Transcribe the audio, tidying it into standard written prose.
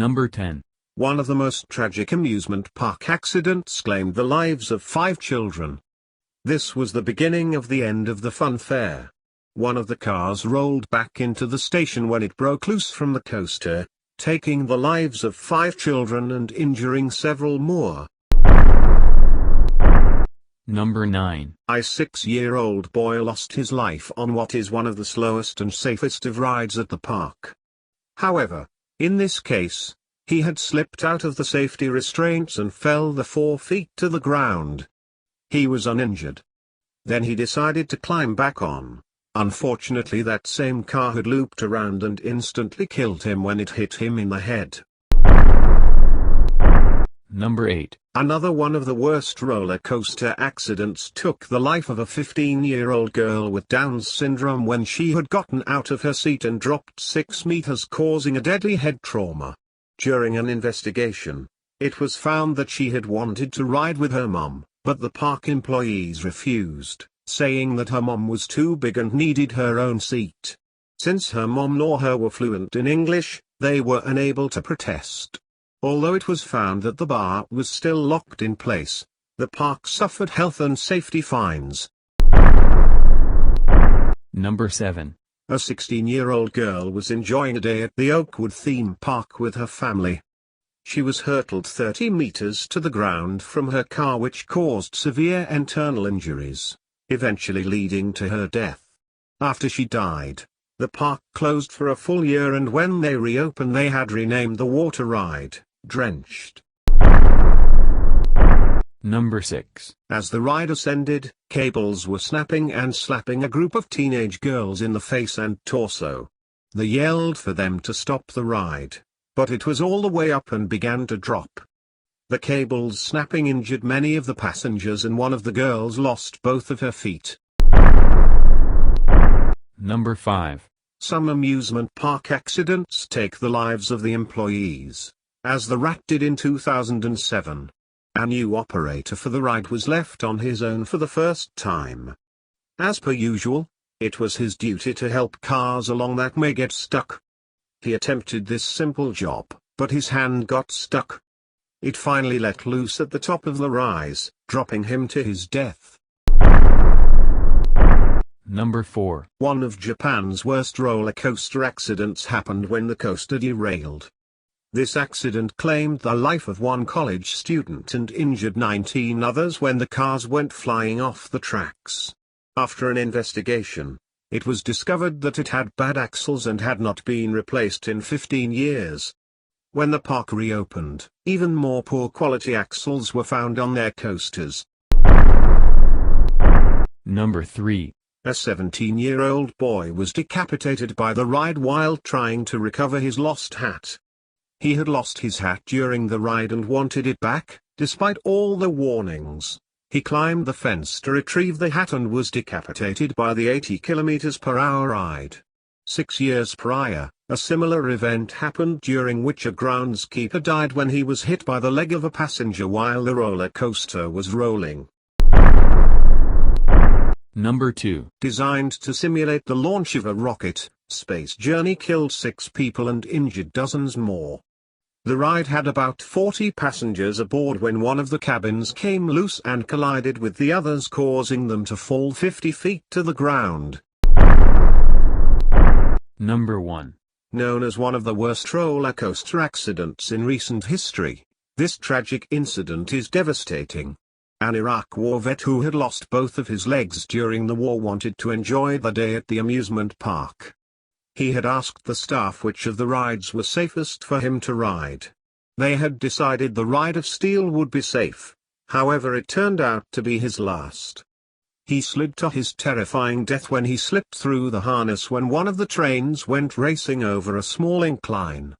Number 10. One of the most tragic amusement park accidents claimed the lives of 5 children. This was the beginning of the end of the fun fair. One of the cars rolled back into the station when it broke loose from the coaster, taking the lives of 5 children and injuring several more. Number 9. A 6-year-old boy lost his life on what is one of the slowest and safest of rides at the park. However, in this case, he had slipped out of the safety restraints and fell 4 feet to the ground. He was uninjured. Then he decided to climb back on. Unfortunately, that same car had looped around and instantly killed him when it hit him in the head. Number 8. Another one of the worst roller coaster accidents took the life of a 15-year-old girl with Down's syndrome when she had gotten out of her seat and dropped 6 meters, causing a deadly head trauma. During an investigation, it was found that she had wanted to ride with her mom, but the park employees refused, saying that her mom was too big and needed her own seat. Since her mom nor her were fluent in English, they were unable to protest. Although it was found that the bar was still locked in place, the park suffered health and safety fines. Number 7. A 16-year-old girl was enjoying a day at the Oakwood theme park with her family. She was hurtled 30 meters to the ground from her car, which caused severe internal injuries, eventually leading to her death. After she died, the park closed for a full year, and when they reopened they had renamed the water ride Drenched. Number 6. As the ride ascended, cables were snapping and slapping a group of teenage girls in the face and torso. They yelled for them to stop the ride, but it was all the way up and began to drop. The cables snapping injured many of the passengers, and one of the girls lost both of her feet. Number 5. Some amusement park accidents take the lives of the employees, as the Rat did in 2007. A new operator for the ride was left on his own for the first time. As per usual, it was his duty to help cars along that may get stuck. He attempted this simple job, but his hand got stuck. It finally let loose at the top of the rise, dropping him to his death. Number 4. One of Japan's worst roller coaster accidents happened when the coaster derailed. This accident claimed the life of one college student and injured 19 others when the cars went flying off the tracks. After an investigation, it was discovered that it had bad axles and had not been replaced in 15 years. When the park reopened, even more poor quality axles were found on their coasters. Number 3. A 17-year-old boy was decapitated by the ride while trying to recover his lost hat. He had lost his hat during the ride and wanted it back, despite all the warnings. He climbed the fence to retrieve the hat and was decapitated by the 80 km/h ride. 6 years prior, a similar event happened during which a groundskeeper died when he was hit by the leg of a passenger while the roller coaster was rolling. Number 2. Designed to simulate the launch of a rocket, Space Journey killed 6 people and injured dozens more. The ride had about 40 passengers aboard when one of the cabins came loose and collided with the others, causing them to fall 50 feet to the ground. Number 1. Known as one of the worst roller coaster accidents in recent history, this tragic incident is devastating. An Iraq war vet who had lost both of his legs during the war wanted to enjoy the day at the amusement park. He had asked the staff which of the rides were safest for him to ride. They had decided the ride of steel would be safe, however it turned out to be his last. He slid to his terrifying death when he slipped through the harness when one of the trains went racing over a small incline.